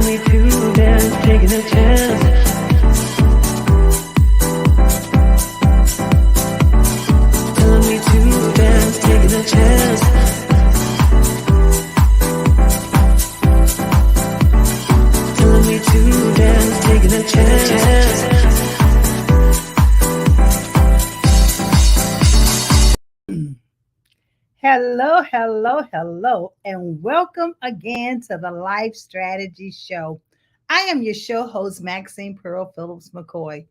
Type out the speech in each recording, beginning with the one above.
me to dance, taking a chance. Telling me to dance, taking a chance. Telling me to dance, taking a chance. Hello, hello, hello, and welcome again to the Life Strategy Show. I am your show host, Maxine Phillips McKoy.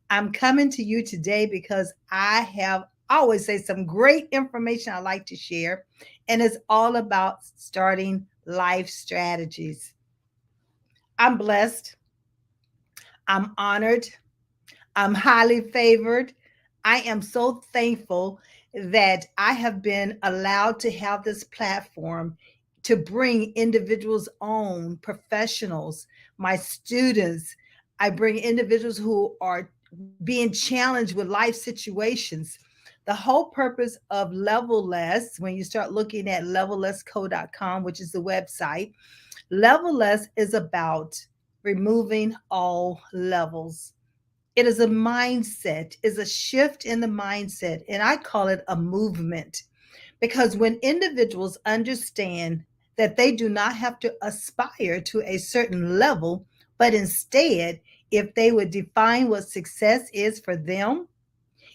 I'm coming to you today because I have always say some great information I like to share, and it's all about starting life strategies. I'm blessed. I'm honored. I'm highly favored. I am so thankful that I have been allowed to have this platform to bring individuals on, professionals, my students. I bring individuals who are being challenged with life situations. The whole purpose of Level Less, when you start looking at levellessco.com, which is the website, Level Less is about removing all levels. It is a mindset, is a shift in the mindset. And I call it a movement because when individuals understand that they do not have to aspire to a certain level, but instead, if they would define what success is for them,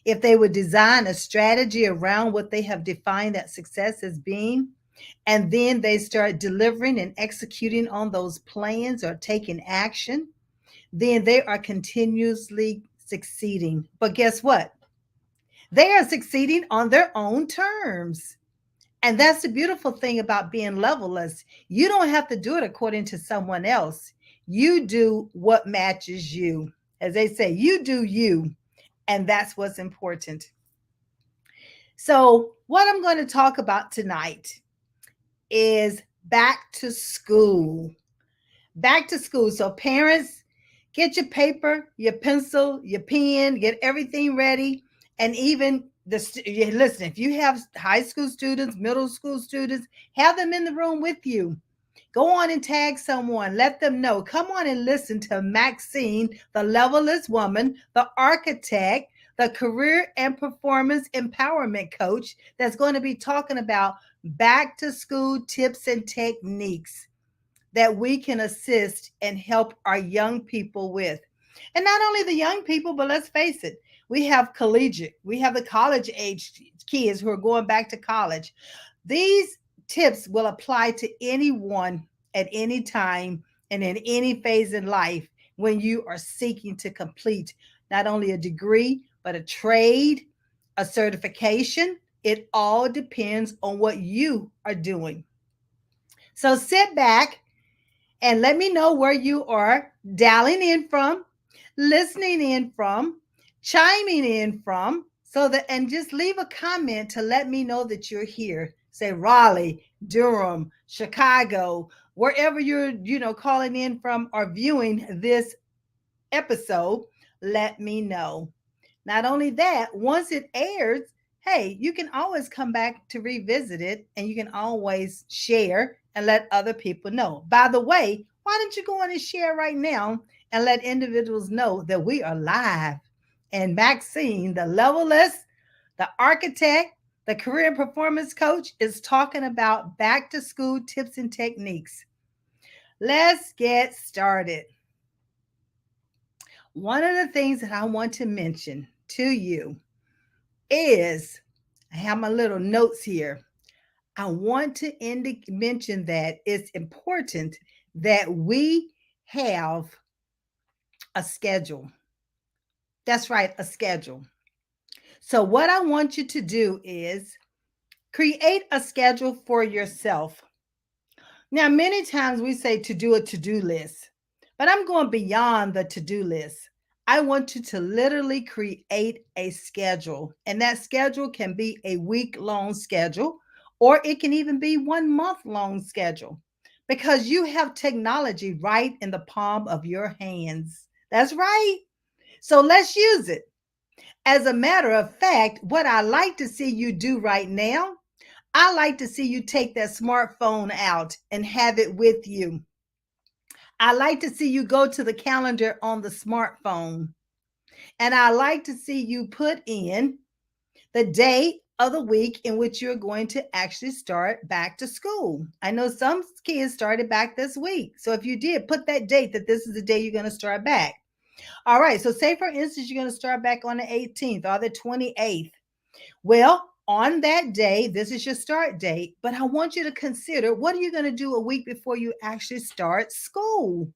if they would design a strategy around what they have defined that success as being, and then they start delivering and executing on those plans or taking action, then they are continuously succeeding. But guess what? They are succeeding on their own terms. And that's the beautiful thing about being levelless. You don't have to do it according to someone else. You do what matches you. As they say, you do you. And that's what's important. So, what I'm going to talk about tonight is back to school. Back to school. So, parents, get your paper, your pencil, your pen, get everything ready. And even listen, if you have high school students, middle school students, have them in the room with you. Go on and tag someone. Let them know. Come on and listen to Maxine, the levelless woman, the architect, the career and performance empowerment coach that's going to be talking about back to school tips and techniques that we can assist and help our young people with. And not only the young people, but let's face it, we have collegiate, we have the college age kids who are going back to college. These tips will apply to anyone at any time and in any phase in life when you are seeking to complete not only a degree, but a trade, a certification. It all depends on what you are doing. So sit back and let me know where you are dialing in from, listening in from, chiming in from, so that, and just leave a comment to let me know that you're here. Say Raleigh, Durham, Chicago, wherever you're, calling in from or viewing this episode, let me know. Not only that, once it airs, hey, you can always come back to revisit it and you can always share and let other people know. By the way, why don't you go on and share right now and let individuals know that we are live? And Maxine, the levelless, the architect, the career and performance coach, is talking about back to school tips and techniques. Let's get started. One of the things that I want to mention to you is I have my little notes here. I want to mention that it's important that we have a schedule. That's right, a schedule. So, what I want you to do is create a schedule for yourself. Now, many times we say to do a to do list, but I'm going beyond the to do list. I want you to literally create a schedule, and that schedule can be a week-long schedule, or it can even be 1 month-long schedule because you have technology right in the palm of your hands. That's right. So let's use it. As a matter of fact, what I like to see you do right now, I like to see you take that smartphone out and have it with you. I like to see you go to the calendar on the smartphone. And I like to see you put in the day of the week in which you're going to actually start back to school. I know some kids started back this week. So if you did, put that date that this is the day you're going to start back. All right. So say for instance, you're going to start back on the 18th or the 28th. Well, on that day, this is your start date, but I want you to consider what are you going to do a week before you actually start school?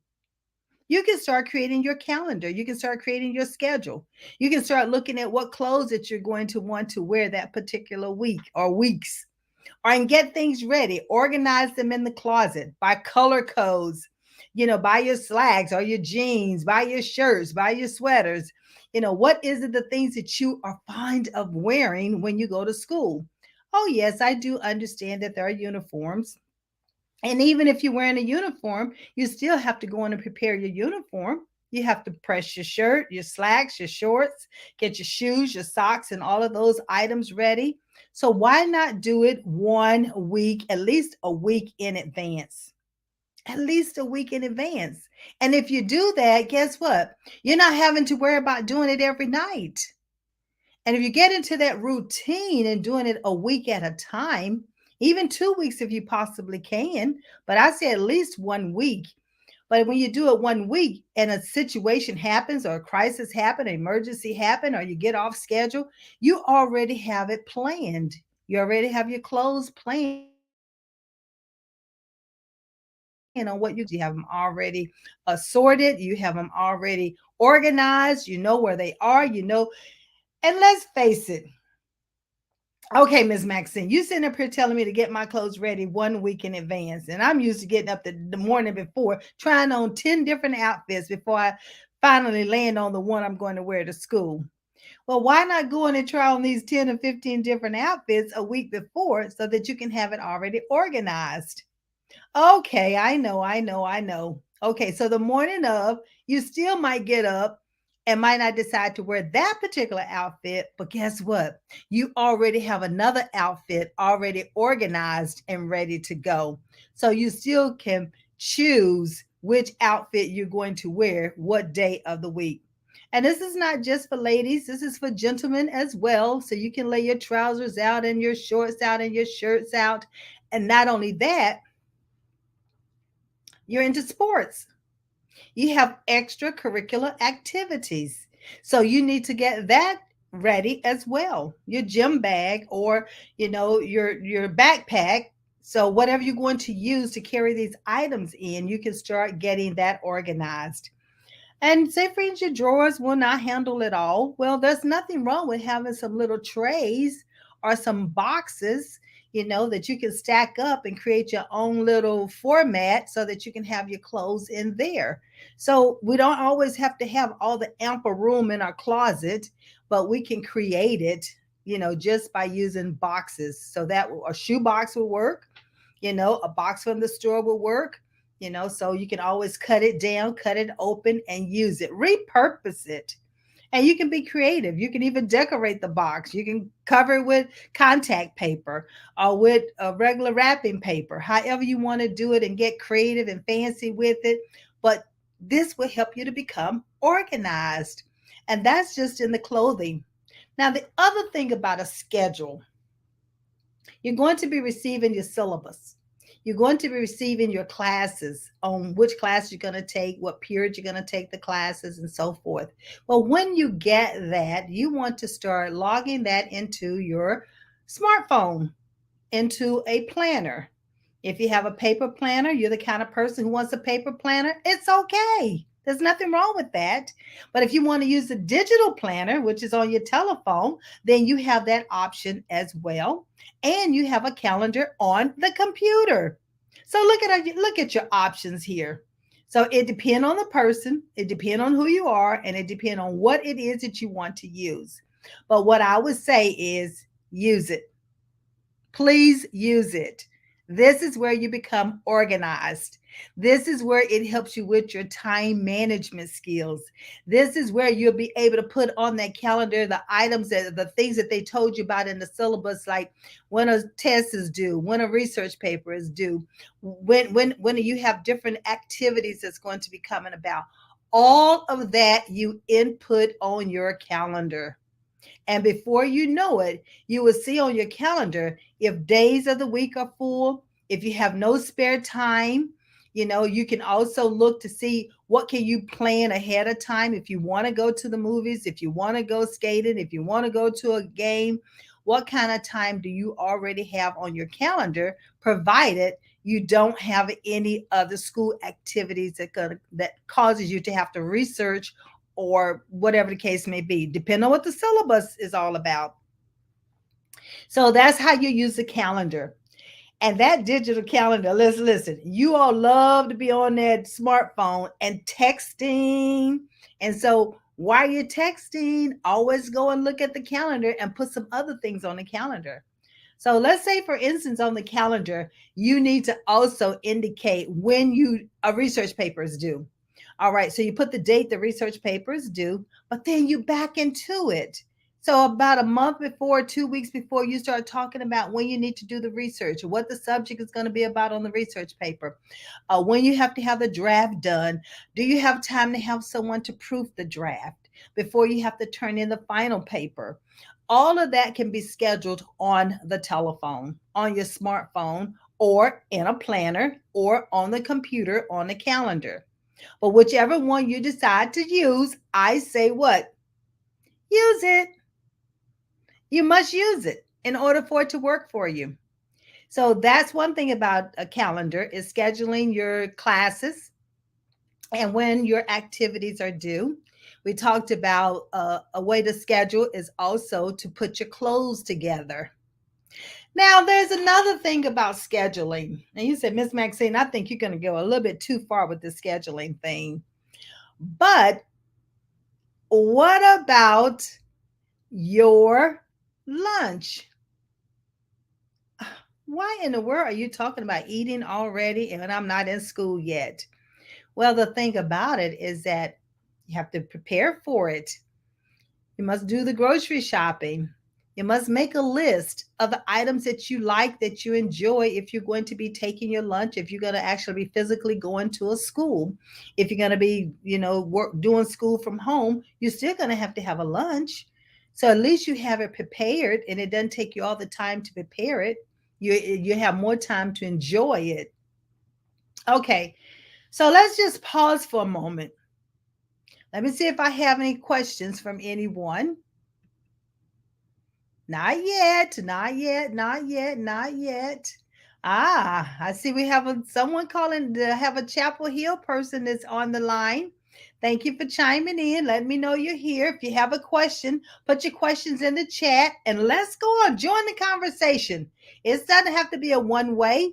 You can start creating your calendar. You can start creating your schedule. You can start looking at what clothes that you're going to want to wear that particular week or weeks, or and get things ready. Organize them in the closet by color codes. Buy your slacks or your jeans, buy your shirts, buy your sweaters. What is it the things that you are fond of wearing when you go to school? Oh, yes, I do understand that there are uniforms. And even if you're wearing a uniform, you still have to go in and prepare your uniform. You have to press your shirt, your slacks, your shorts, get your shoes, your socks, and all of those items ready. So why not do it one week, at least a week in advance? At least a week in advance. And if you do that, guess what? You're not having to worry about doing it every night. And if you get into that routine and doing it a week at a time, even 2 weeks if you possibly can, but I say at least one week. But when you do it one week and a situation happens or a crisis happen, an emergency happen, or you get off schedule, you already have it planned. You already have your clothes planned on what you're going to wear. You have them already assorted. You have them already organized. You know where they are. And let's face it, okay, Miss Maxine, you sitting up here telling me to get my clothes ready one week in advance. And I'm used to getting up the morning before, trying on 10 different outfits before I finally land on the one I'm going to wear to school. Well, why not go in and try on these 10 or 15 different outfits a week before so that you can have it already organized? Okay, I know. Okay, so the morning of, you still might get up and might not decide to wear that particular outfit, but guess what? You already have another outfit already organized and ready to go. So you still can choose which outfit you're going to wear what day of the week. And this is not just for ladies, this is for gentlemen as well. So you can lay your trousers out and your shorts out and your shirts out. And not only that, you're into sports. You have extracurricular activities. So you need to get that ready as well. Your gym bag or your backpack. So whatever you're going to use to carry these items in, you can start getting that organized. And say, for instance, your drawers will not handle it all. Well, there's nothing wrong with having some little trays or some boxes, that you can stack up and create your own little format so that you can have your clothes in there. So we don't always have to have all the ample room in our closet, but we can create it, just by using boxes. So that a shoe box will work, a box from the store will work, so you can always cut it down, cut it open, and use it, repurpose it. And you can be creative. You can even decorate the box. You can cover it with contact paper or with a regular wrapping paper, however you want to do it and get creative and fancy with it. But this will help you to become organized. And that's just in the clothing. Now, the other thing about a schedule, you're going to be receiving your syllabus. You're going to be receiving your classes on which class you're going to take, what period you're going to take the classes, and so forth. Well, when you get that, you want to start logging that into your smartphone, into a planner. If you have a paper planner, you're the kind of person who wants a paper planner, it's okay. There's nothing wrong with that. But if you want to use the digital planner, which is on your telephone, then you have that option as well. And you have a calendar on the computer. So look at your options here. So it depends on the person, it depends on who you are, and it depends on what it is that you want to use. But what I would say is use it. Please use it. This is where you become organized. This is where it helps you with your time management skills. This is where you'll be able to put on that calendar the items that the things that they told you about in the syllabus, like when a test is due, when a research paper is due, when you have different activities that's going to be coming about. All of that you input on your calendar. And before you know it, you will see on your calendar if days of the week are full, if you have no spare time. You can also look to see what can you plan ahead of time. If you want to go to the movies, if you want to go skating, if you want to go to a game, what kind of time do you already have on your calendar, provided you don't have any other school activities that causes you to have to research, or whatever the case may be, depending on what the syllabus is all about. So that's how you use the calendar. And that digital calendar, listen, you all love to be on that smartphone and texting. And so while you're texting, always go and look at the calendar and put some other things on the calendar. So let's say, for instance, on the calendar, you need to also indicate when a research paper is due. All right, so you put the date the research paper is due, but then you back into it. So about a month before, 2 weeks before, you start talking about when you need to do the research, what the subject is going to be about on the research paper, when you have to have the draft done. Do you have time to have someone to proof the draft before you have to turn in the final paper? All of that can be scheduled on the telephone, on your smartphone, or in a planner, or on the computer, on the calendar. But whichever one you decide to use, I say what? Use it. You must use it in order for it to work for you. So that's one thing about a calendar, is scheduling your classes and when your activities are due. We talked about a way to schedule is also to put your clothes together. Now, there's another thing about scheduling. And you said, Miss Maxine, I think you're going to go a little bit too far with the scheduling thing. But what about your lunch? Why in the world are you talking about eating already and I'm not in school yet? Well, the thing about it is that you have to prepare for it. You must do the grocery shopping. You must make a list of the items that you like, that you enjoy, if you're going to be taking your lunch, if you're going to actually be physically going to a school. If you're going to be, doing school from home, you're still going to have a lunch. So at least you have it prepared, and it doesn't take you all the time to prepare it. You have more time to enjoy it. Okay, so let's just pause for a moment. Let me see if I have any questions from anyone. Not yet, not yet, not yet, not yet. Ah, I see we have someone calling to have a Chapel Hill person that's on the line. Thank you for chiming in. Let me know you're here. If you have a question, put your questions in the chat and let's go on. Join the conversation. It doesn't have to be a one way.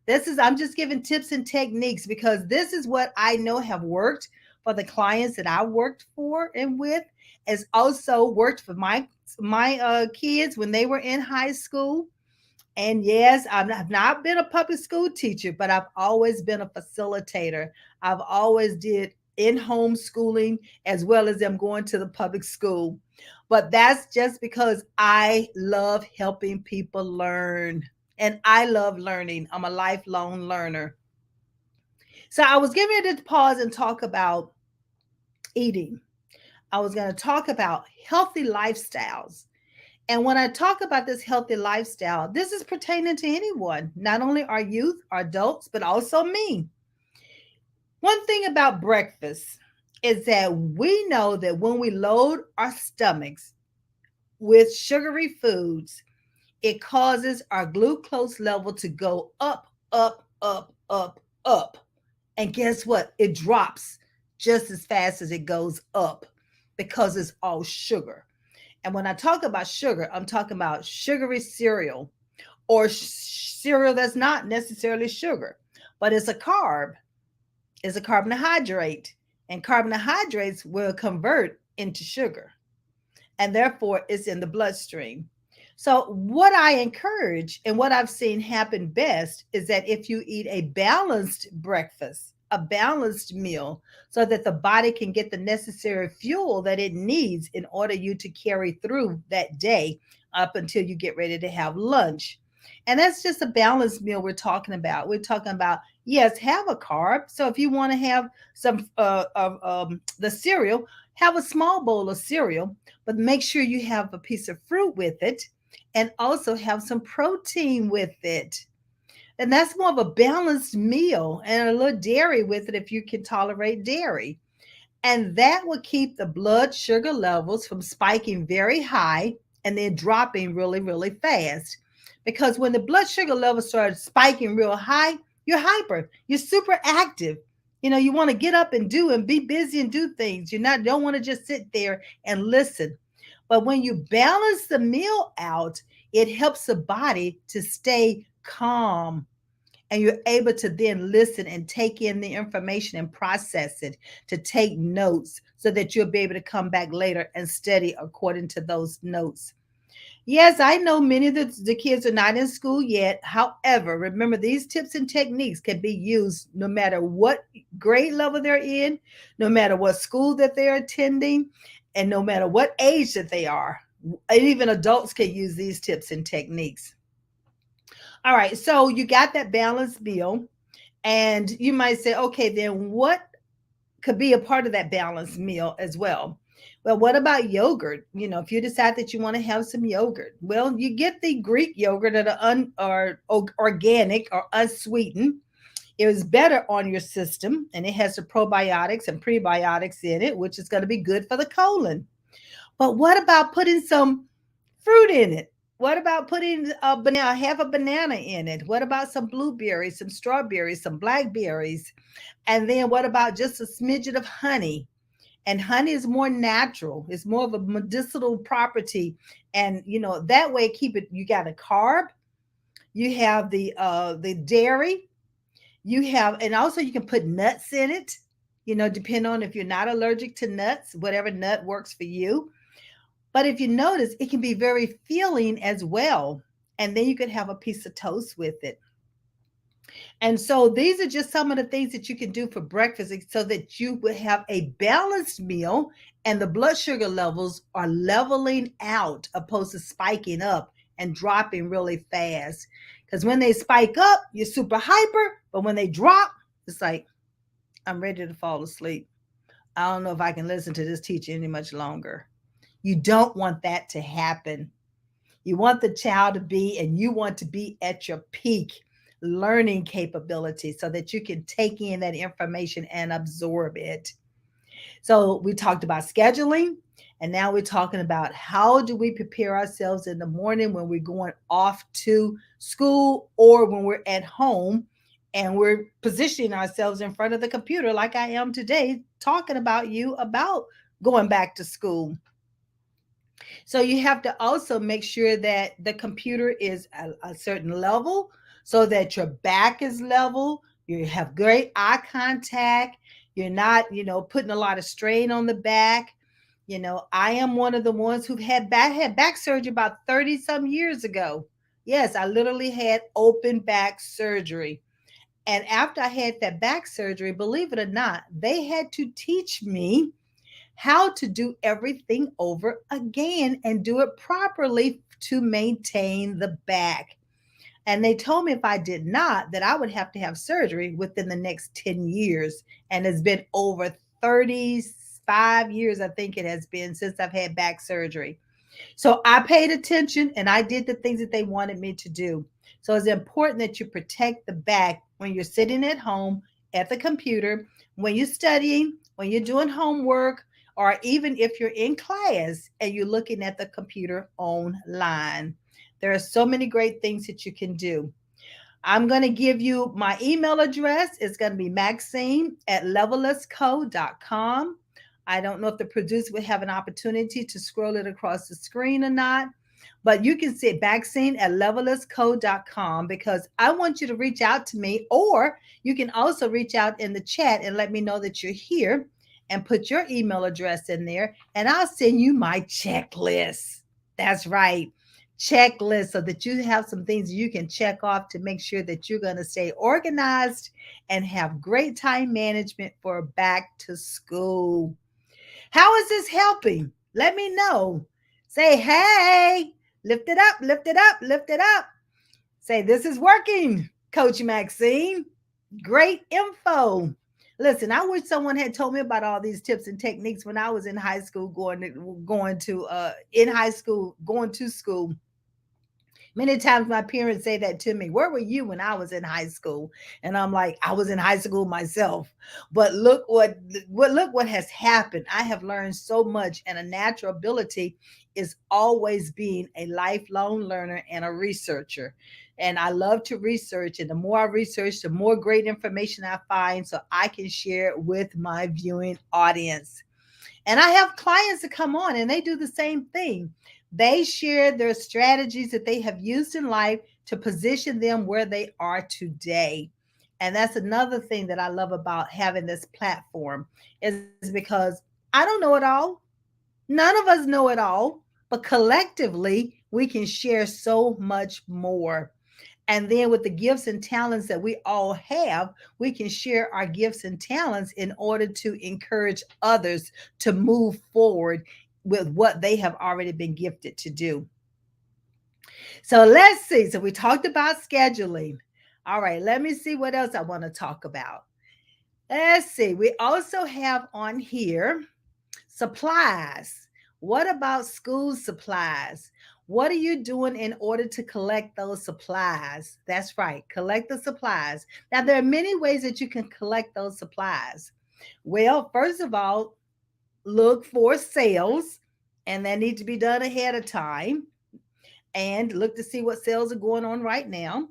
I'm just giving tips and techniques because this is what I know have worked for the clients that I worked for and with. Has also worked for my kids when they were in high school. And yes, I've not been a public school teacher, but I've always been a facilitator. I've always did in-home schooling as well as them going to the public school. But that's just because I love helping people learn. And I love learning. I'm a lifelong learner. So I was getting ready to pause and talk about eating. I was going to talk about healthy lifestyles. And when I talk about this healthy lifestyle, this is pertaining to anyone, not only our youth, our adults, but also me. One thing about breakfast is that we know that when we load our stomachs with sugary foods, it causes our glucose level to go up, up, up, up, up. And guess what? It drops just as fast as it goes up because it's all sugar. And when I talk about sugar, I'm talking about sugary cereal or cereal that's not necessarily sugar, but it's a carb, it's a carbohydrate, and carbohydrates will convert into sugar. And therefore, it's in the bloodstream. So, what I encourage and what I've seen happen best is that if you eat a balanced breakfast, a balanced meal, so that the body can get the necessary fuel that it needs in order you to carry through that day up until you get ready to have lunch. And that's just a balanced meal we're talking about. We're talking about, yes, have a carb. So if you want to have some of the cereal, have a small bowl of cereal, but make sure you have a piece of fruit with it and also have some protein with it. And that's more of a balanced meal, and a little dairy with it if you can tolerate dairy. And that will keep the blood sugar levels from spiking very high and then dropping really, really fast. Because when the blood sugar levels start spiking real high, you're hyper, you're super active. You want to get up and do and be busy and do things. Don't want to just sit there and listen. But when you balance the meal out, it helps the body to stay calm, and you're able to then listen and take in the information and process it, to take notes so that you'll be able to come back later and study according to those notes. Yes, I know many of the kids are not in school yet. However, remember, these tips and techniques can be used no matter what grade level they're in, no matter what school that they're attending, and no matter what age that they are. And even adults can use these tips and techniques. All right, so you got that balanced meal, and you might say, okay, then what could be a part of that balanced meal as well? Well, what about yogurt? If you decide that you want to have some yogurt, well, you get the Greek yogurt that are organic or unsweetened. It is better on your system, and it has the probiotics and prebiotics in it, which is going to be good for the colon. But what about putting some fruit in it? What about putting a banana, half a banana in it? What about some blueberries, some strawberries, some blackberries? And then what about just a smidget of honey? And honey is more natural. It's more of a medicinal property. And that way keep it, you got a carb, you have the dairy, you have, and also you can put nuts in it, depending on if you're not allergic to nuts, whatever nut works for you. But if you notice, it can be very filling as well. And then you could have a piece of toast with it. And so these are just some of the things that you can do for breakfast so that you will have a balanced meal and the blood sugar levels are leveling out opposed to spiking up and dropping really fast. Because when they spike up, you're super hyper. But when they drop, it's like, I'm ready to fall asleep. I don't know if I can listen to this teacher any much longer. You don't want that to happen. You want the child to be, and you want to be at your peak learning capability so that you can take in that information and absorb it. So we talked about scheduling, and now we're talking about how do we prepare ourselves in the morning when we're going off to school or when we're at home and we're positioning ourselves in front of the computer like I am today talking about you about going back to school. So you have to also make sure that the computer is a certain level so that your back is level. You have great eye contact. You're not, putting a lot of strain on the back. I am one of the ones who've had back surgery about 30 some years ago. Yes, I literally had open back surgery. And after I had that back surgery, believe it or not, they had to teach me how to do everything over again and do it properly to maintain the back. And they told me if I did not, that I would have to have surgery within the next 10 years. And it's been over 35 years, I think it has been, since I've had back surgery. So I paid attention and I did the things that they wanted me to do. So it's important that you protect the back when you're sitting at home at the computer, when you're studying, when you're doing homework, or even if you're in class and you're looking at the computer online. There are so many great things that you can do. I'm going to give you my email address. It's going to be maxine@levelusco.com. I don't know if the producer would have an opportunity to scroll it across the screen or not, but you can see maxine@levelusco.com because I want you to reach out to me, or you can also reach out in the chat and let me know that you're here and put your email address in there, and I'll send you my checklist. That's right. checklist so that you have some things you can check off to make sure that you're going to stay organized and have great time management for back to school. How is this helping? Let me know. Say, hey, lift it up, lift it up, lift it up. Say, this is working, Coach Maxine. Great info. Listen, I wish someone had told me about all these tips and techniques when I was in high school, going to school. Many times my parents say that to me. Where were you when I was in high school? And I'm like, I was in high school myself. But look what has happened. I have learned so much, and a natural ability is always being a lifelong learner and a researcher. And I love to research, and the more I research, the more great information I find so I can share it with my viewing audience. And I have clients that come on and they do the same thing. They share their strategies that they have used in life to position them where they are today. And that's another thing that I love about having this platform is because I don't know it all. None of us know it all, but collectively we can share so much more. And then with the gifts and talents that we all have, we can share our gifts and talents in order to encourage others to move forward with what they have already been gifted to do. So let's see. So we talked about scheduling. All right, let me see what else I want to talk about. Let's see. We also have on here supplies. What about school supplies? What are you doing in order to collect those supplies? That's right, collect the supplies. Now, there are many ways that you can collect those supplies. Well, first of all, look for sales, and that need to be done ahead of time. And look to see what sales are going on right now.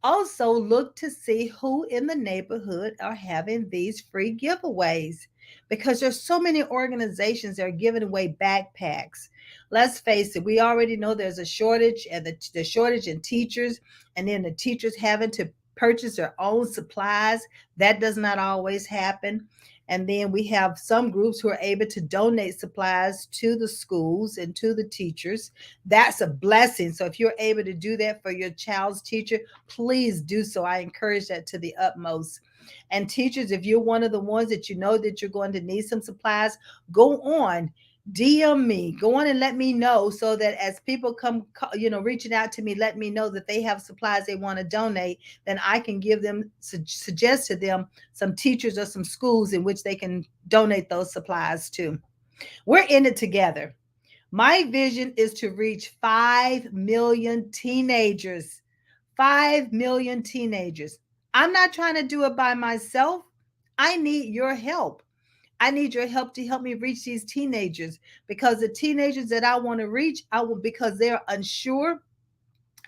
Also, look to see who in the neighborhood are having these free giveaways because there's so many organizations that are giving away backpacks. Let's face it, we already know there's a shortage, and the shortage in teachers, and then the teachers having to purchase their own supplies. That does not always happen. And then we have some groups who are able to donate supplies to the schools and to the teachers. That's a blessing. So if you're able to do that for your child's teacher, please do so. I encourage that to the utmost. And teachers, if you're one of the ones that you know that you're going to need some supplies, go on. DM me, go on and let me know so that as people come, reaching out to me, let me know that they have supplies they want to donate. Then I can give them, suggest to them some teachers or some schools in which they can donate those supplies to. We're in it together. My vision is to reach 5 million teenagers. 5 million teenagers. I'm not trying to do it by myself. I need your help. I need your help to help me reach these teenagers because the teenagers that I want to reach, I will because they're unsure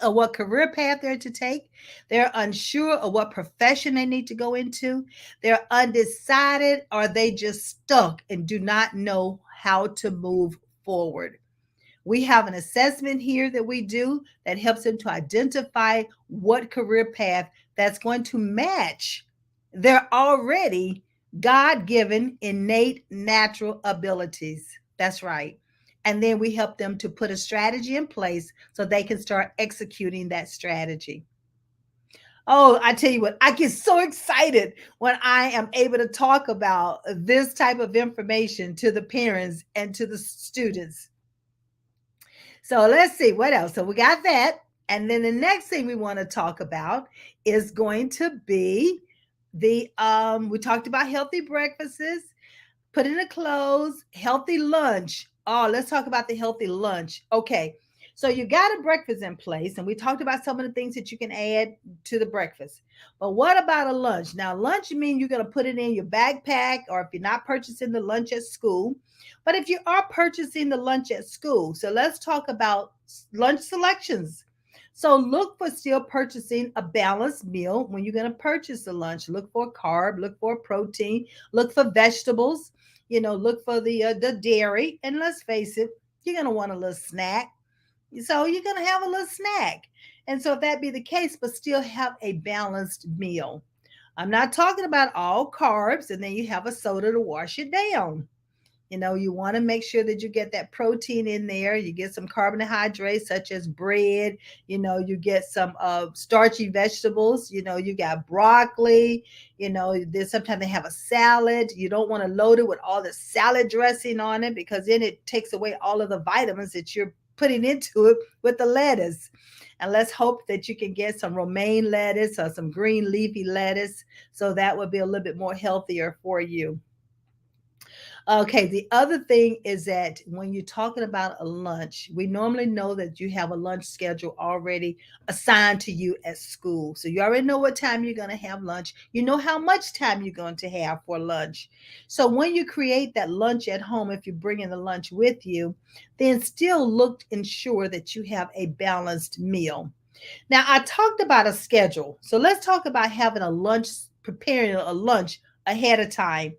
of what career path they're to take. They're unsure of what profession they need to go into. They're undecided or they just stuck and do not know how to move forward. We have an assessment here that we do that helps them to identify what career path that's going to match their already God given innate natural abilities. That's right. And then we help them to put a strategy in place so they can start executing that strategy. Oh, I tell you what, I get so excited when I am able to talk about this type of information to the parents and to the students. So let's see what else. So we got that. And then the next thing we want to talk about is going to be the we talked about healthy breakfasts, put in the clothes, healthy lunch. Oh, let's talk about the healthy lunch. Okay. So you got a breakfast in place, and we talked about some of the things that you can add to the breakfast. But what about a lunch? Now, lunch means you're going to put it in your backpack, or if you're not purchasing the lunch at school. But if you are purchasing the lunch at school, so let's talk about lunch selections. So look for still purchasing a balanced meal when you're going to purchase the lunch. Look for carb, look for protein, look for vegetables, look for the dairy. And let's face it, you're going to want a little snack. So you're going to have a little snack. And so if that be the case, but still have a balanced meal. I'm not talking about all carbs and then you have a soda to wash it down. You want to make sure that you get that protein in there. You get some carbohydrates such as bread. You get some starchy vegetables. You got broccoli. Then sometimes they have a salad. You don't want to load it with all the salad dressing on it, because then it takes away all of the vitamins that you're putting into it with the lettuce. And let's hope that you can get some romaine lettuce or some green leafy lettuce. So that would be a little bit more healthier for you. Okay, the other thing is that when you're talking about a lunch, we normally know that you have a lunch schedule already assigned to you at school. So you already know what time you're going to have lunch. You know how much time you're going to have for lunch. So when you create that lunch at home, if you're bringing the lunch with you, then still look and ensure that you have a balanced meal. Now, I talked about a schedule. So let's talk about having a lunch, preparing a lunch ahead of time.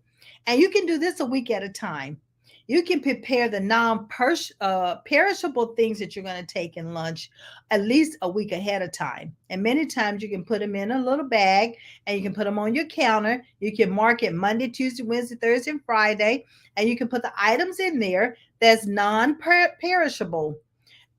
And you can do this a week at a time. You can prepare the perishable things that you're going to take in lunch at least a week ahead of time. And many times you can put them in a little bag and you can put them on your counter. You can mark it Monday, Tuesday, Wednesday, Thursday, and Friday. And you can put the items in there that's non perishable.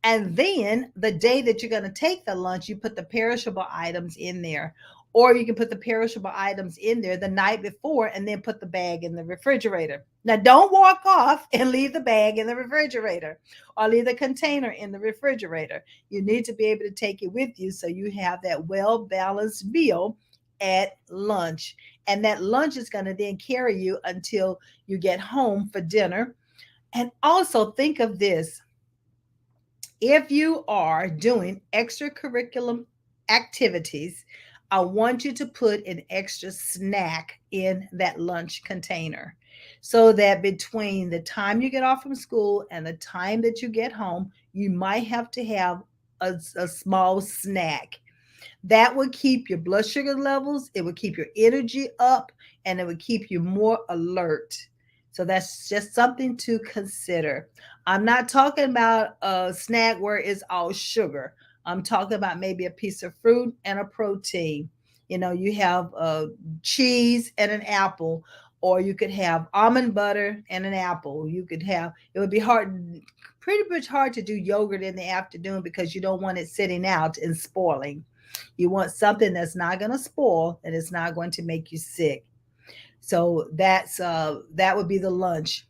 And then the day that you're going to take the lunch, you put the perishable items in there. Or you can put the perishable items in there the night before and then put the bag in the refrigerator. Now, don't walk off and leave the bag in the refrigerator or leave the container in the refrigerator. You need to be able to take it with you so you have that well balanced meal at lunch. And that lunch is going to then carry you until you get home for dinner. And also think of this: if you are doing extracurriculum activities, I want you to put an extra snack in that lunch container so that between the time you get off from school and the time that you get home, you might have to have a small snack. That would keep your blood sugar levels, it would keep your energy up, and it would keep you more alert. So that's just something to consider. I'm not talking about a snack where it's all sugar. I'm talking about maybe a piece of fruit and a protein. You have cheese and an apple, or you could have almond butter and an apple. It would be pretty much hard to do yogurt in the afternoon because you don't want it sitting out and spoiling. You want something that's not going to spoil and it's not going to make you sick. So that would be the lunch.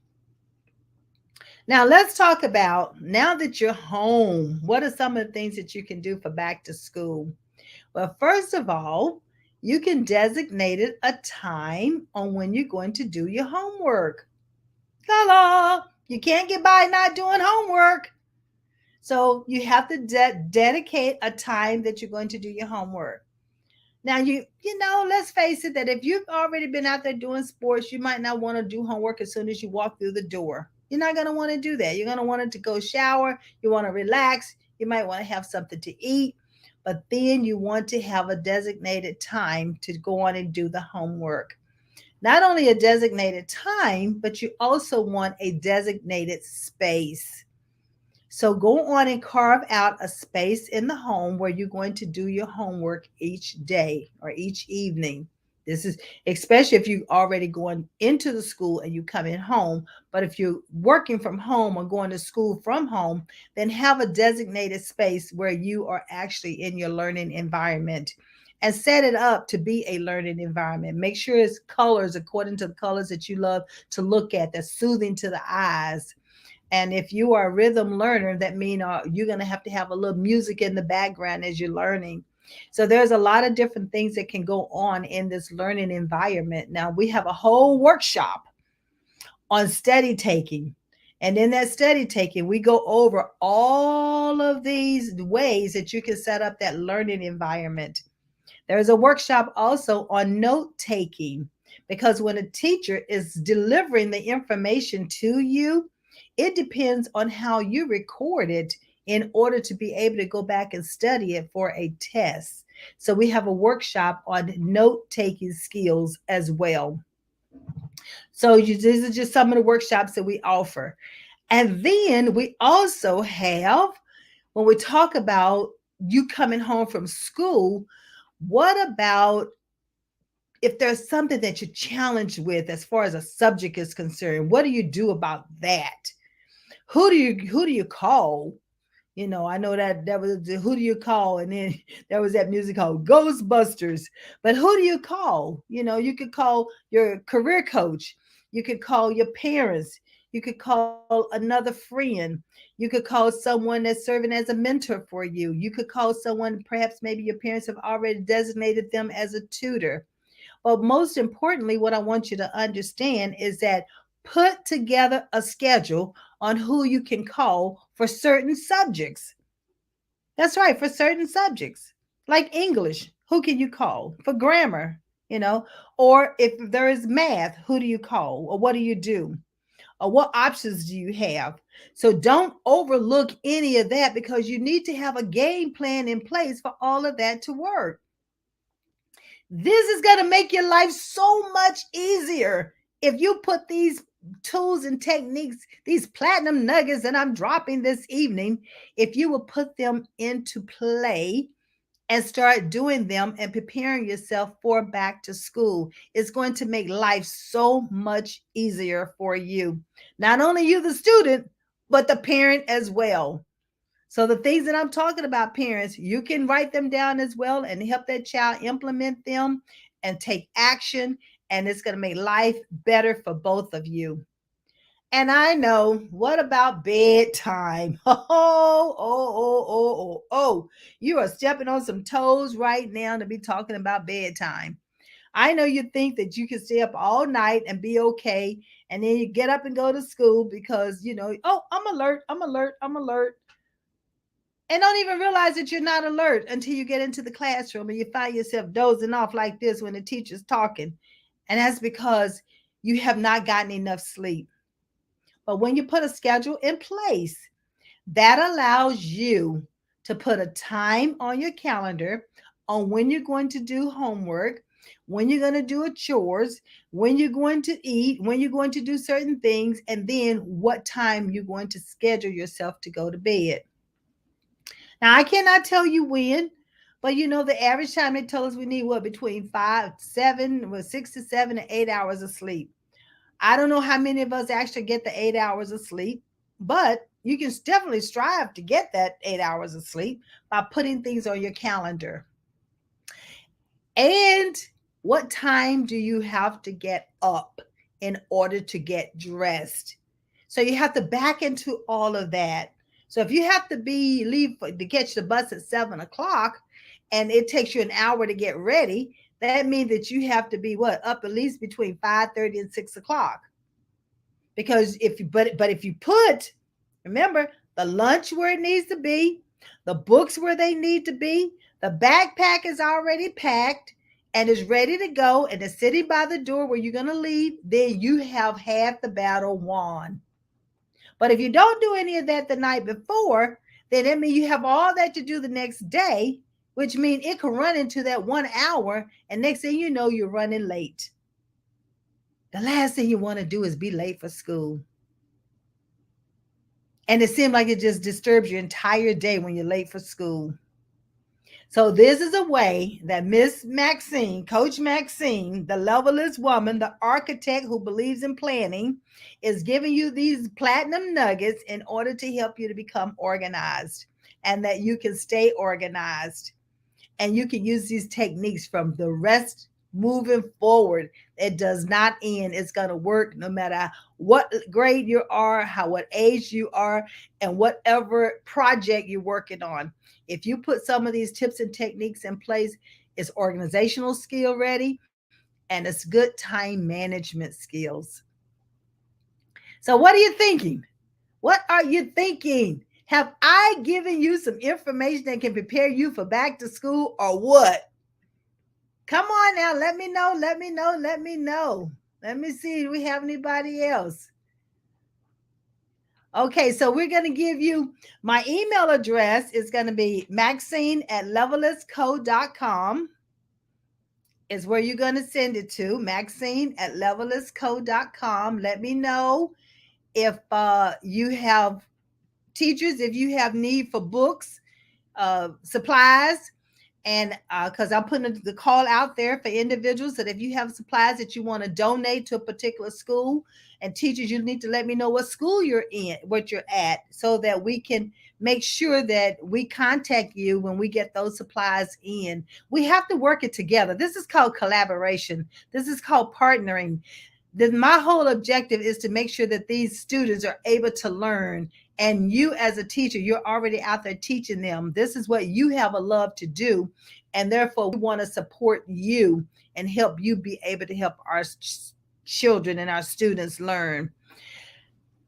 Now let's talk about, now that you're home, what are some of the things that you can do for back to school? Well, first of all, you can designate a time on when you're going to do your homework. Hello, you can't get by not doing homework. So you have to dedicate a time that you're going to do your homework. Now let's face it, that if you've already been out there doing sports, you might not want to do homework as soon as you walk through the door. You're not going to want to do that. You're going to want to go shower. You want to relax. You might want to have something to eat, but then you want to have a designated time to go on and do the homework. Not only a designated time, but you also want a designated space. So go on and carve out a space in the home where you're going to do your homework each day or each evening. This is especially if you're already going into the school and you come in home. But if you're working from home or going to school from home, then have a designated space where you are actually in your learning environment, and set it up to be a learning environment. Make sure it's colors according to the colors that you love to look at, that's soothing to the eyes. And if you are a rhythm learner, that means you're going to have a little music in the background as you're learning. So there's a lot of different things that can go on in this learning environment. Now we have a whole workshop on study taking. And in that study taking, we go over all of these ways that you can set up that learning environment. There's a workshop also on note taking, because when a teacher is delivering the information to you, it depends on how you record it in order to be able to go back and study it for a test. So we have a workshop on note taking skills as well. So these are just some of the workshops that we offer. And then we also have, when we talk about you coming home from school, what about if there's something that you're challenged with as far as a subject is concerned, what do you do about that? Who do you call? I know that was the who do you call, and then there was that music called Ghostbusters. But who do you call? You could call your career coach, you could call your parents, you could call another friend, you could call someone that's serving as a mentor for you. You could call someone, perhaps maybe your parents have already designated them as a tutor. But most importantly, what I want you to understand is that put together a schedule on who you can call for certain subjects. That's right, for certain subjects. Like English, who can you call? For grammar, you know, or if there is math, who do you call? Or what do you do? Or what options do you have? So don't overlook any of that, because you need to have a game plan in place for all of that to work. This is going to make your life so much easier if you put these tools and techniques, these platinum nuggets that I'm dropping this evening, if you will put them into play and start doing them and preparing yourself for back to school. It's going to make life so much easier for you. Not only you, the student, but the parent as well. So the things that I'm talking about, parents, you can write them down as well and help that child implement them and take action. And it's going to make life better for both of you. And I know, what about bedtime? Oh. You are stepping on some toes right now to be talking about bedtime. I know you think that you can stay up all night and be okay. And then you get up and go to school because, oh, I'm alert, I'm alert, I'm alert, and don't even realize that you're not alert until you get into the classroom and you find yourself dozing off like this when the teacher's talking. And that's because you have not gotten enough sleep. But when you put a schedule in place, that allows you to put a time on your calendar on when you're going to do homework, when you're going to do a chores, when you're going to eat, when you're going to do certain things, and then what time you're going to schedule yourself to go to bed. Now, I cannot tell you when, but the average time they tell us we need what, between 6 to 7 and 8 hours of sleep. I don't know how many of us actually get the 8 hours of sleep, but you can definitely strive to get that 8 hours of sleep by putting things on your calendar. And what time do you have to get up in order to get dressed? So you have to back into all of that. So if you have to leave to catch the bus at 7 o'clock, and it takes you an hour to get ready, that means that you have to be up at least between 5:30 and 6 o'clock. Because if you put, remember, the lunch where it needs to be, the books where they need to be, the backpack is already packed and is ready to go, and is sitting by the door where you're going to leave, then you have half the battle won. But if you don't do any of that the night before, then that means you have all that to do the next day, which means it can run into that 1 hour, and next thing you know, you're running late. The last thing you want to do is be late for school. And it seems like it just disturbs your entire day when you're late for school. So this is a way that Miss Maxine, Coach Maxine, the levelist woman, the architect who believes in planning, is giving you these platinum nuggets in order to help you to become organized, and that you can stay organized. And you can use these techniques from the rest moving forward. It does not end. It's going to work no matter what grade you are, what age you are, and whatever project you're working on. If you put some of these tips and techniques in place, it's organizational skill ready, and it's good time management skills. So what are you thinking? What are you thinking? Have I given you some information that can prepare you for back to school, or what? Come on now, let me know, let me know, let me know. Let me see, do we have anybody else? Okay, so we're going to give you my email address. Is going to be maxine@levelistco.com is where you're going to send it to, maxine@levelistco.com. Let me know if you have teachers, if you have need for books, supplies, And because I'm putting the call out there for individuals that if you have supplies that you want to donate to a particular school, and teachers, you need to let me know what school you're in, what you're at, so that we can make sure that we contact you when we get those supplies in. We have to work it together. This is called collaboration. This is called partnering. Then my whole objective is to make sure that these students are able to learn, and you as a teacher, you're already out there teaching them. This is what you have a love to do, and therefore we want to support you and help you be able to help our children and our students learn.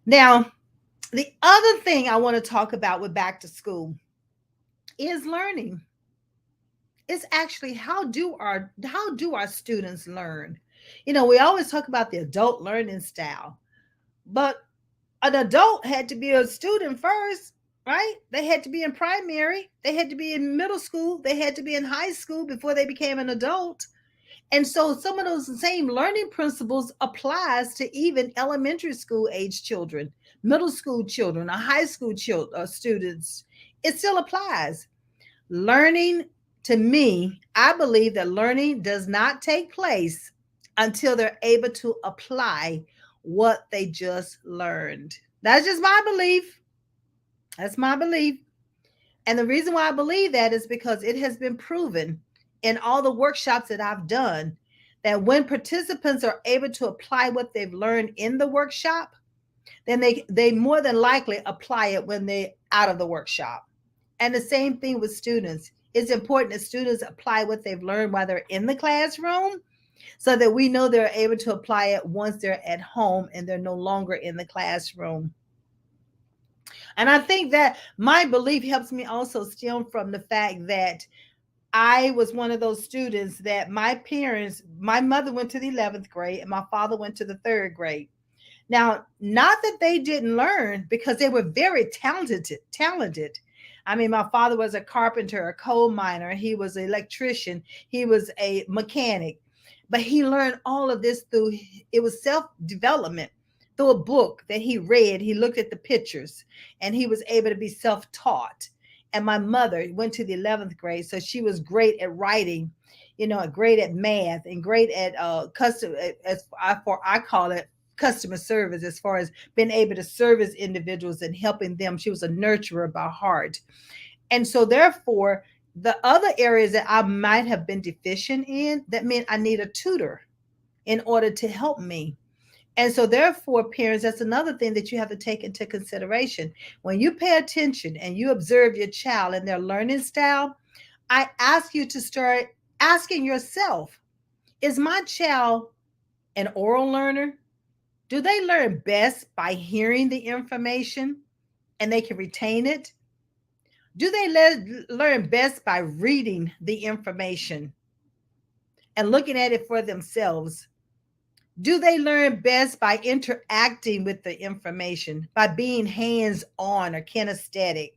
Now, the other thing I want to talk about with back to school is learning. It's actually how do our students learn? We always talk about the adult learning style, but an adult had to be a student first, right? They had to be in primary, they had to be in middle school, they had to be in high school before they became an adult. And so some of those same learning principles applies to even elementary school age children, middle school children, or high school students. It still applies. Learning, to me, I believe that learning does not take place until they're able to apply what they just learned. That's just my belief. That's my belief. And the reason why I believe that is because it has been proven in all the workshops that I've done that when participants are able to apply what they've learned in the workshop, then they more than likely apply it when they're out of the workshop. And the same thing with students. It's important that students apply what they've learned while they're in the classroom, so that we know they're able to apply it once they're at home and they're no longer in the classroom. And I think that my belief helps me also stem from the fact that I was one of those students that my mother went to the 11th grade and my father went to the third grade. Now, not that they didn't learn, because they were very talented. I mean, my father was a carpenter, a coal miner, he was an electrician, he was a mechanic. But he learned all of this through, it was self-development, through a book that he read. He looked at the pictures and he was able to be self-taught. And my mother went to the 11th grade, so she was great at writing, great at math, and great at I call it customer service, as far as being able to service individuals and helping them. She was a nurturer by heart. And so therefore, the other areas that I might have been deficient in, that meant I need a tutor in order to help me. And so therefore, parents, that's another thing that you have to take into consideration. When you pay attention and you observe your child and their learning style, I ask you to start asking yourself, is my child an oral learner? Do they learn best by hearing the information and they can retain it? Do they learn best by reading the information and looking at it for themselves? Do they learn best by interacting with the information, by being hands-on or kinesthetic?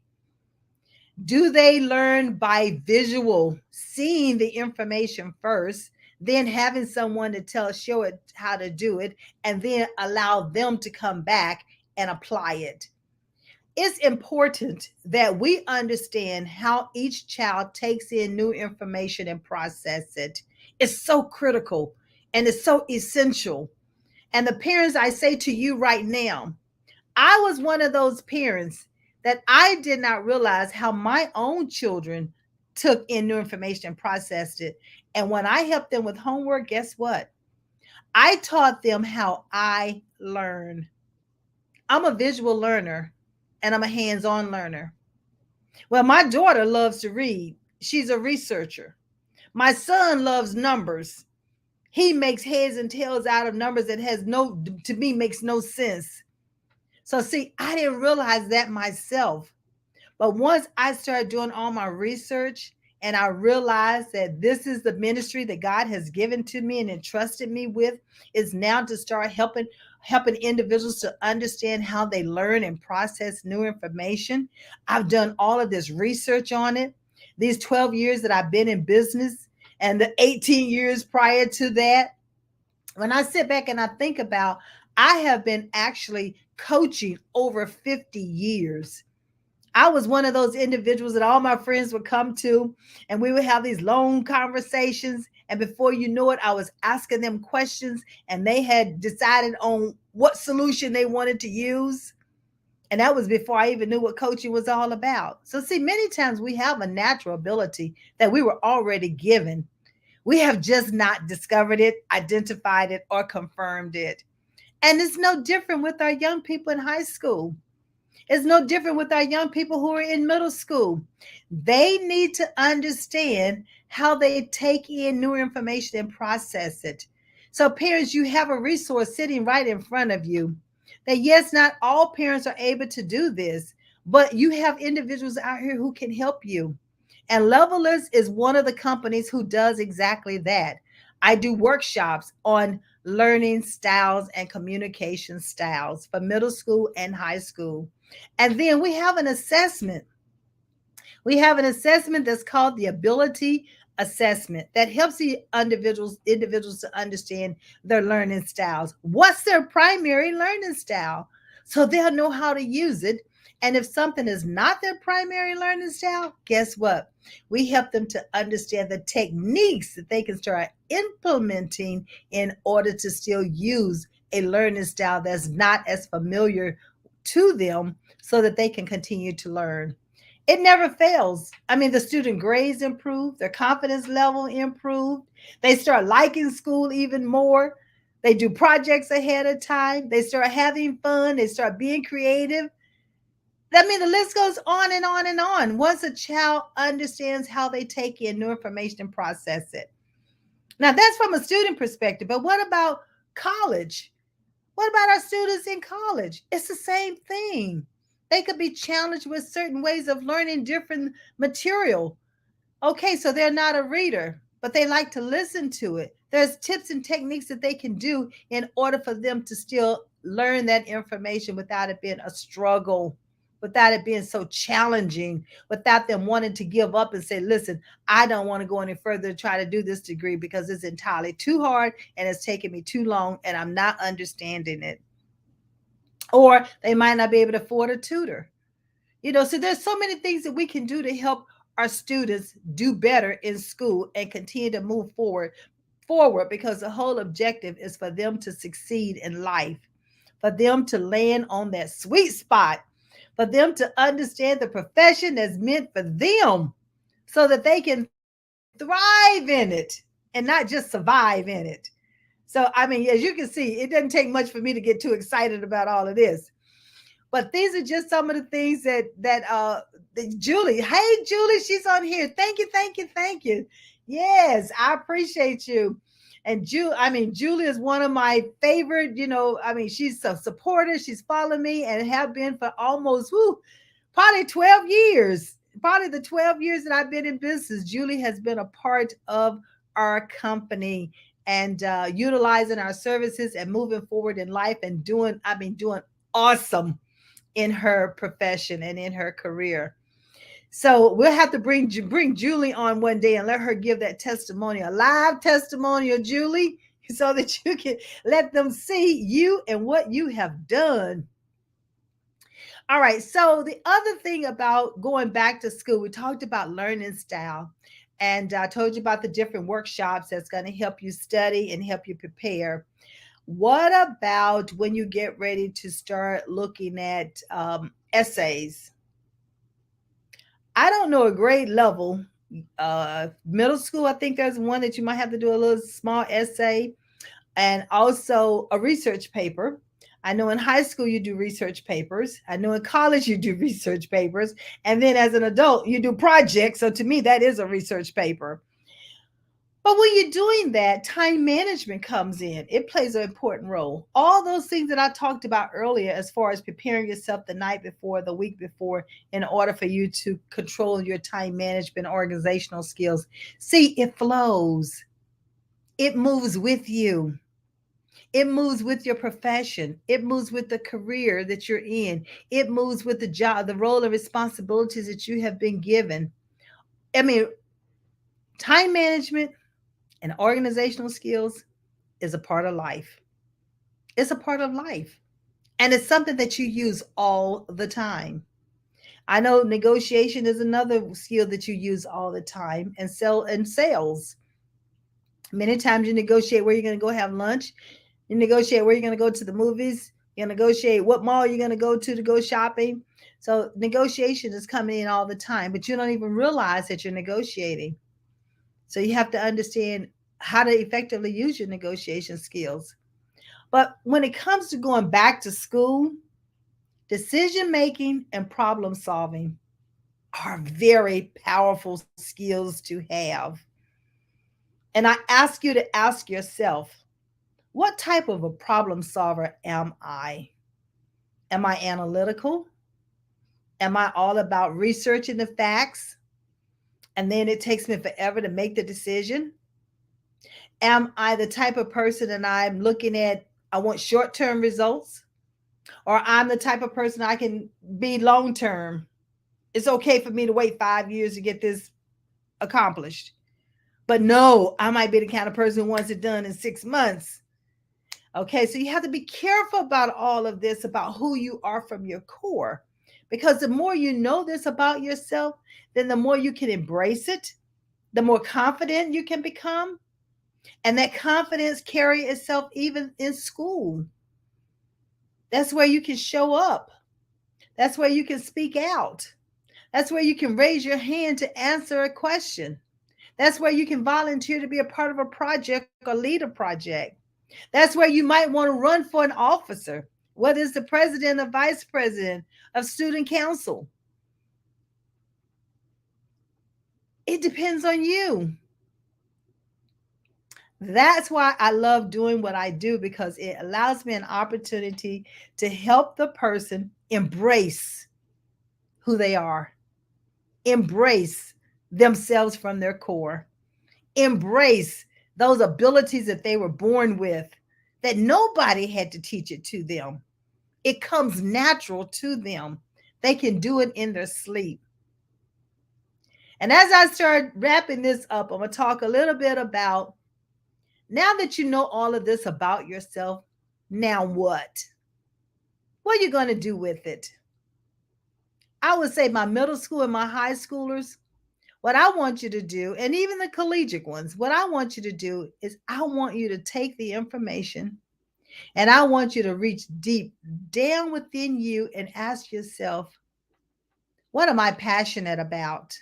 Do they learn by visual, seeing the information first, then having someone to show it how to do it, and then allow them to come back and apply it? It's important that we understand how each child takes in new information and process it. It's so critical and it's so essential. And the parents, I say to you right now, I was one of those parents that I did not realize how my own children took in new information and processed it. And when I helped them with homework, guess what? I taught them how I learn. I'm a visual learner and I'm a hands-on learner. Well, my daughter loves to read. She's a researcher. My son loves numbers. He makes heads and tails out of numbers that to me, makes no sense. So see, I didn't realize that myself. But once I started doing all my research and I realized that this is the ministry that God has given to me and entrusted me with, is now to start helping individuals to understand how they learn and process new information. I've done all of this research on it. These 12 years that I've been in business and the 18 years prior to that, when I sit back and I think about, I have been actually coaching over 50 years. I was one of those individuals that all my friends would come to, and we would have these long conversations. And before you know it, I was asking them questions, and they had decided on what solution they wanted to use. And that was before I even knew what coaching was all about. So, see, many times we have a natural ability that we were already given. We have just not discovered it, identified it, or confirmed it. And it's no different with our young people in high school. It's no different with our young people who are in middle school. They need to understand how they take in new information and process it. So, parents, you have a resource sitting right in front of you. That, yes, not all parents are able to do this, but you have individuals out here who can help you. And Levelers is one of the companies who does exactly that. I do workshops on learning styles and communication styles for middle school and high school. And then we have an assessment. We have an assessment that's called the ability assessment that helps the individuals to understand their learning styles. What's their primary learning style? So they'll know how to use it. And if something is not their primary learning style, guess what? We help them to understand the techniques that they can start implementing in order to still use a learning style that's not as familiar to them so that they can continue to learn. It never fails. I mean, the student grades improve, their confidence level improved. They start liking school even more. They do projects ahead of time. They start having fun. They start being creative. I mean, the list goes on and on and on. Once a child understands how they take in new information and process it. Now, that's from a student perspective, but what about college? What about our students in college? It's the same thing. They could be challenged with certain ways of learning different material. Okay, so they're not a reader, but they like to listen to it. There's tips and techniques that they can do in order for them to still learn that information without it being a struggle, without it being so challenging, without them wanting to give up and say, listen, I don't want to go any further to try to do this degree because it's entirely too hard and it's taking me too long and I'm not understanding it. Or they might not be able to afford a tutor. So there's so many things that we can do to help our students do better in school and continue to move forward because the whole objective is for them to succeed in life, for them to land on that sweet spot, for them to understand the profession that's meant for them so that they can thrive in it and not just survive in it. So, I mean, as you can see, it doesn't take much for me to get too excited about all of this. But these are just some of the things that Julie. Hey, Julie, she's on here. Thank you, thank you, thank you. Yes, I appreciate you. And Julie is one of my favorite. I mean, she's a supporter. She's followed me and have been for almost probably 12 years. Probably the 12 years that I've been in business, Julie has been a part of our company and utilizing our services and moving forward in life and doing awesome in her profession and in her career. So we'll have to bring Julie on one day and let her give that testimonial, a live testimonial, Julie, so that you can let them see you and what you have done. All right. So the other thing about going back to school, we talked about learning style. And I told you about the different workshops that's going to help you study and help you prepare. What about when you get ready to start looking at essays? I don't know a grade level. Middle school, I think there's one that you might have to do a little small essay and also a research paper. I know in high school you do research papers. I know in college you do research papers. And then as an adult, you do projects. So to me, that is a research paper. But when you're doing that, time management comes in. It plays an important role. All those things that I talked about earlier, as far as preparing yourself the night before, the week before, in order for you to control your time management, organizational skills. See, it flows, it moves with you. It moves with your profession. It moves with the career that you're in. It moves with the job, the role and responsibilities that you have been given. I mean, time management and organizational skills is a part of life. It's a part of life. And it's something that you use all the time. I know negotiation is another skill that you use all the time, and sales. Many times you negotiate where you're going to go have lunch. You negotiate where you're going to go to the movies. You negotiate what mall you're going to go shopping. So negotiation is coming in all the time, but you don't even realize that you're negotiating. So you have to understand how to effectively use your negotiation skills. But when it comes to going back to school, decision making and problem solving are very powerful skills to have. And I ask you to ask yourself, what type of a problem solver am I? Am I analytical? Am I all about researching the facts and then it takes me forever to make the decision? Am I the type of person that I'm looking at, I want short term results? Or I'm the type of person I can be long term. It's okay for me to wait 5 years to get this accomplished. But no, I might be the kind of person who wants it done in 6 months. Okay, so you have to be careful about all of this, about who you are from your core. Because the more you know this about yourself, then the more you can embrace it, the more confident you can become. And that confidence carry itself even in school. That's where you can show up. That's where you can speak out. That's where you can raise your hand to answer a question. That's where you can volunteer to be a part of a project or lead a project. That's where you might want to run for an officer, whether it's the president or vice president of student council. It depends on you. That's why I love doing what I do, because it allows me an opportunity to help the person embrace who they are, embrace themselves from their core, embrace those abilities that they were born with, that nobody had to teach it to them. It comes natural to them. They can do it in their sleep. And as I start wrapping this up, I'm going to talk a little bit about, now that you know all of this about yourself, now what? What are you going to do with it? I would say my middle school and my high schoolers, what I want you to do, and even the collegiate ones, what I want you to do is I want you to take the information and I want you to reach deep down within you and ask yourself, what am I passionate about?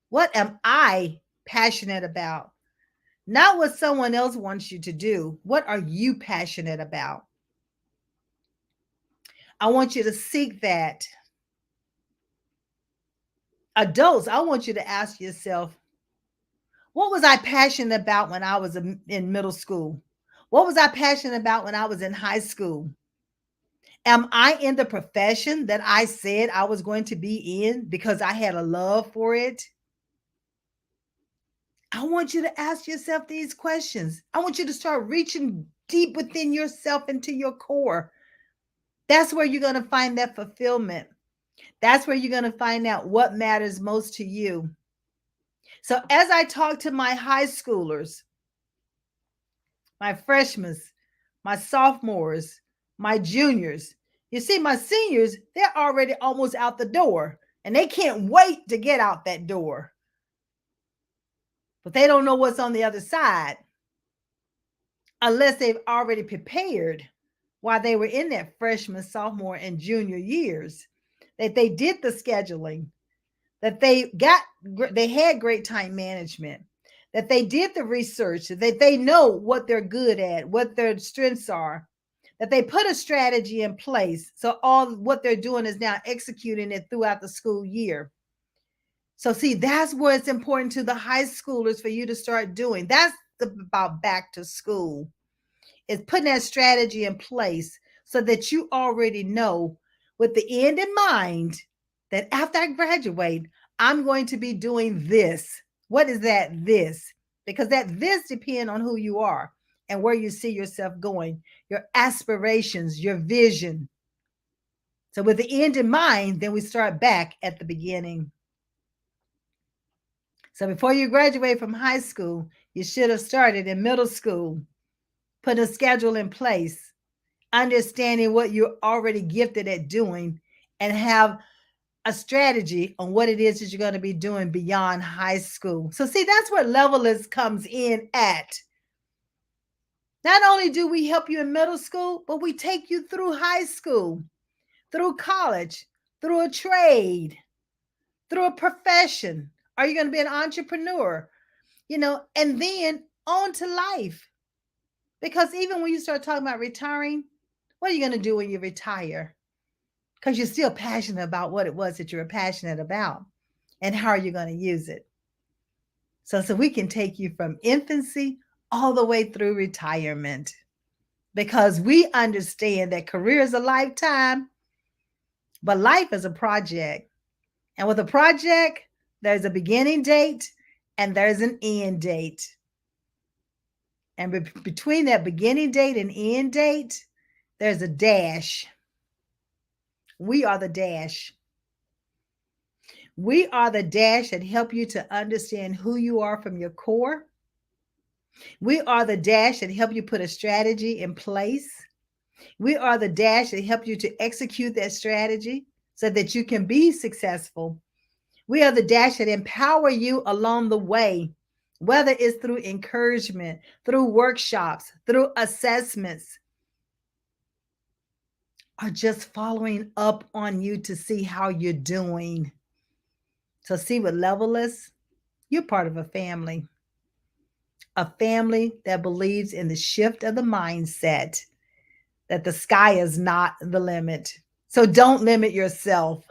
What am I passionate about? Not what someone else wants you to do. What are you passionate about? I want you to seek that. Adults, I want you to ask yourself, what was I passionate about when I was in middle school? What was I passionate about when I was in high school? Am I in the profession that I said I was going to be in because I had a love for it? I want you to ask yourself these questions. I want you to start reaching deep within yourself into your core. That's where you're going to find that fulfillment. That's where you're going to find out what matters most to you. So as I talk to my high schoolers, my freshmen, my sophomores, my juniors, you see, my seniors, they're already almost out the door and they can't wait to get out that door. But they don't know what's on the other side unless they've already prepared while they were in that freshman, sophomore, and junior years, that they did the scheduling, that they had great time management, that they did the research, that they know what they're good at, what their strengths are, that they put a strategy in place. So all what they're doing is now executing it throughout the school year. So see, that's where it's important to the high schoolers for you to start doing. That's about back to school. It's putting that strategy in place so that you already know with the end in mind that after I graduate, I'm going to be doing this. What is that this? Because that this depends on who you are and where you see yourself going, your aspirations, your vision. So with the end in mind, then we start back at the beginning. So before you graduate from high school, you should have started in middle school, put a schedule in place, understanding what you're already gifted at doing, and have a strategy on what it is that you're going to be doing beyond high school. So, see, that's where Levelist comes in at. Not only do we help you in middle school, but we take you through high school, through college, through a trade, through a profession. Are you going to be an entrepreneur? And then on to life. Because even when you start talking about retiring, what are you going to do when you retire? Because you're still passionate about what it was that you were passionate about, and how are you going to use it? So we can take you from infancy all the way through retirement, because we understand that career is a lifetime, but life is a project. And with a project, there's a beginning date and there's an end date. And between that beginning date and end date, there's a dash. We are the dash. We are the dash that help you to understand who you are from your core. We are the dash that help you put a strategy in place. We are the dash that help you to execute that strategy so that you can be successful. We are the dash that empower you along the way, whether it's through encouragement, through workshops, through assessments, or just following up on you to see how you're doing. So, see, what level is, you're part of a family that believes in the shift of the mindset that the sky is not the limit. So, don't limit yourself.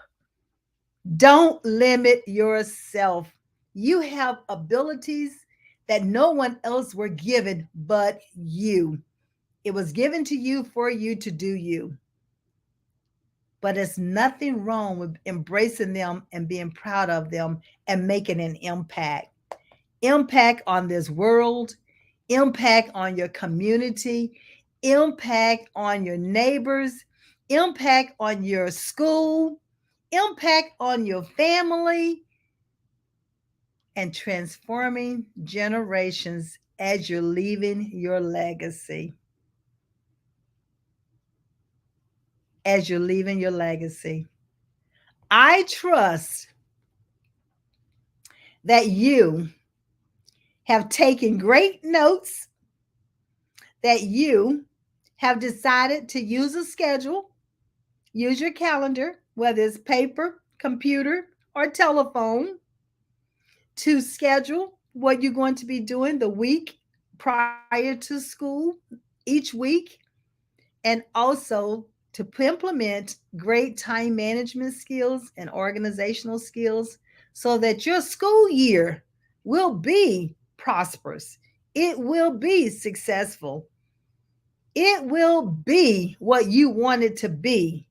Don't limit yourself. You have abilities that no one else were given but you. It was given to you for you to do you. But there's nothing wrong with embracing them and being proud of them and making an impact. Impact on this world, impact on your community, impact on your neighbors, impact on your school, impact on your family, and transforming generations as you're leaving your legacy. As you're leaving your legacy. I trust that you have taken great notes, that you have decided to use a schedule, use your calendar, whether it's paper, computer, or telephone, to schedule what you're going to be doing the week prior to school each week, and also to implement great time management skills and organizational skills so that your school year will be prosperous. It will be successful. It will be what you want it to be.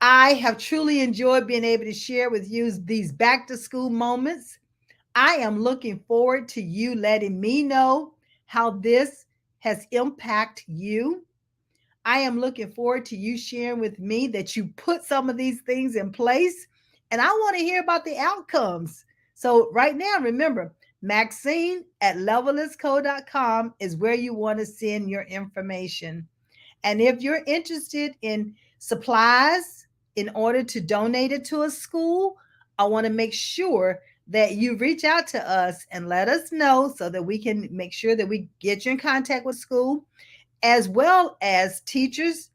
I have truly enjoyed being able to share with you these back to school moments. I am looking forward to you letting me know how this has impacted you. I am looking forward to you sharing with me that you put some of these things in place, and I want to hear about the outcomes. So, right now, remember, Maxine at levelistco.com is where you want to send your information. And if you're interested in supplies in order to donate it to a school, I want to make sure that you reach out to us and let us know so that we can make sure that we get you in contact with school, as well as teachers.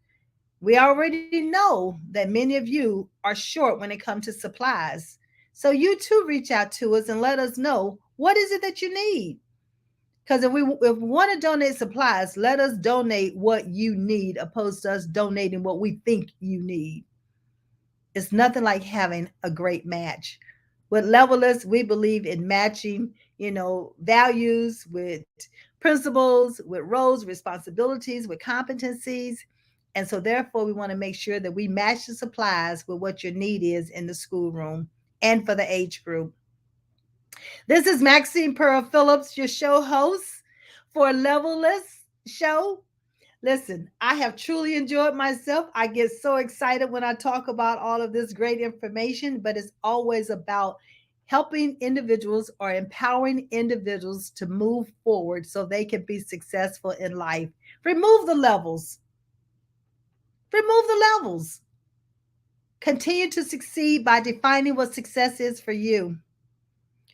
We already know that many of you are short when it comes to supplies. So you too reach out to us and let us know what is it that you need. Because if we want to donate supplies, let us donate what you need opposed to us donating what we think you need. It's nothing like having a great match. With Levelers, we believe in matching, values with principles, with roles, responsibilities, with competencies. And so therefore we want to make sure that we match the supplies with what your need is in the schoolroom and for the age group. This is Maxine Phillips, your show host for Levelless Show. Listen, I have truly enjoyed myself. I get so excited when I talk about all of this great information, but it's always about helping individuals or empowering individuals to move forward so they can be successful in life. Remove the levels. Remove the levels. Continue to succeed by defining what success is for you.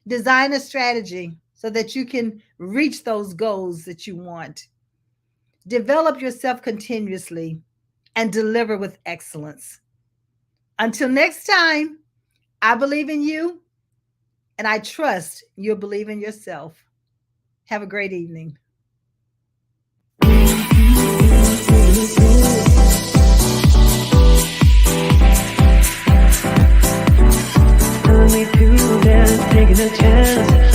Design a strategy so that you can reach those goals that you want. Develop yourself continuously and deliver with excellence. Until next time, I believe in you and I trust you'll believe in yourself. Have a great evening. Telling me to dance, taking a chance.